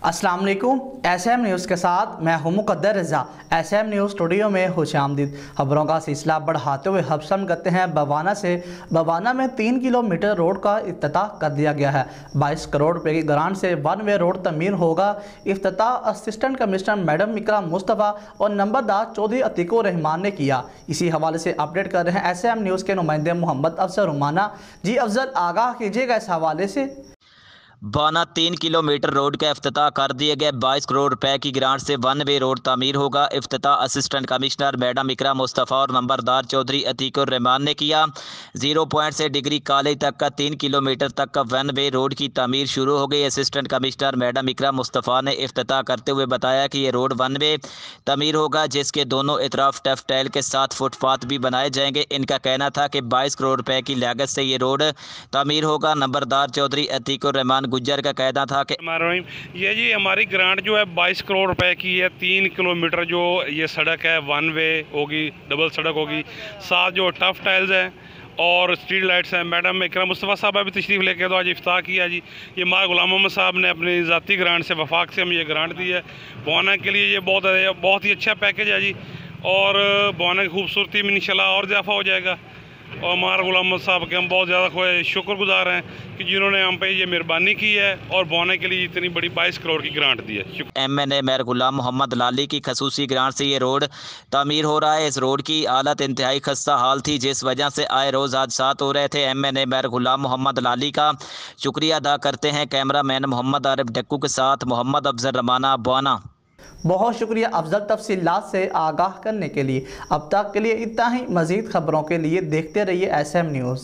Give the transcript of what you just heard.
अस्सलाम वालेकुम। SM news के साथ मैं हूं मुक़द्दर रज़ा। SM न्यूज़ स्टूडियो में खुशामदीद। खबरों का सिलसिला बढ़ाते हुए हम करते हैं बवाना से। बवाना में 3 किलोमीटर रोड का इफ्तिताह कर दिया गया है। 22 करोड़ रुपए की ग्रांट से 1 वे रोड तमीर होगा। इफ्तिताह असिस्टेंट कमिश्नर मैडम इकराम मुस्तफ़ा और नंबरदार चौधरी अतीकुर रहमान ने किया। इसी हवाले से अपडेट कर रहे हैं SM न्यूज़ के नुमाइंदे मोहम्मद अफजल रुमाना। जी अफजल, आगाह कीजिएगा इस हवाले से। भावना 3 किलोमीटर रोड का इफ्तिताह कर दिए गए। 22 करोड़ रुपए की ग्रांट से 1 वे रोड तामीर होगा। इफ्तिताह असिस्टेंट कमिश्नर मैडम इकराम मुस्तफ़ा और नंबरदार चौधरी अतीकुर रहमान ने किया। 0 पॉइंट से डिग्री कॉलेज तक का 3 किलोमीटर तक का 1 वे रोड की तामीर शुरू हो गई। असिस्टेंट कमिश्नर मैडम इकराम मुस्तफ़ा ने इफ्तिताह करते हुए बताया कि ये रोड 1 वे तमीर होगा, जिसके दोनों इतराफ टफ टाइल के साथ फुटपाथ भी बनाए जाएंगे। इनका कहना था कि 22 करोड़ रुपए की लागत से ये रोड तामीर होगा। नंबरदार चौधरी अतीकुर रहमान गुज्जर का कहना था कि ये जी हमारी ग्रांट जो है 22 करोड़ रुपए की है। 3 किलोमीटर जो ये सड़क है 1 वे होगी, डबल सड़क होगी, साथ जो टफ टाइल्स हैं और स्ट्रीट लाइट्स हैं। मैडम इकराम मुस्तफ़ा साहब अभी तशरीफ़ लेके तो आज इफ्ताह किया जी। ये माँ गुलाम मोहम्मद साहब ने अपनी ज़ाती ग्रांट से वफाक से हमें ये ग्रांट दी है। भवाना के लिए ये बहुत ही अच्छा पैकेज है जी, और भवाना की खूबसूरती में इंशाल्लाह और इजाफा हो जाएगा। और हमारा गुलाम मोहम्मद साहब के हम बहुत ज़्यादा शुक्रगुजार हैं कि जिन्होंने हम पे ये मेहरबानी की है और भवाना के लिए इतनी बड़ी 22 करोड़ की ग्रांट दी है। MNA मेयर गुलाम मोहम्मद लाली की खसूसी ग्रांट से ये रोड तामीर हो रहा है। इस रोड की हालत इंतहाई खस्ता हाल थी, जिस वजह से आए रोज़ हादसात हो रहे थे। MNA मेयर गुलाम मोहम्मद लाली का शुक्रिया अदा करते हैं। कैमरा मैन मोहम्मद आरिफ डक्कू के साथ मोहम्मद अफजल रमाना, बवाना। बहुत शुक्रिया अफजल तफसीलात से आगाह करने के लिए। अब तक के लिए इतना ही। मज़ीद खबरों के लिए देखते रहिए SM न्यूज़।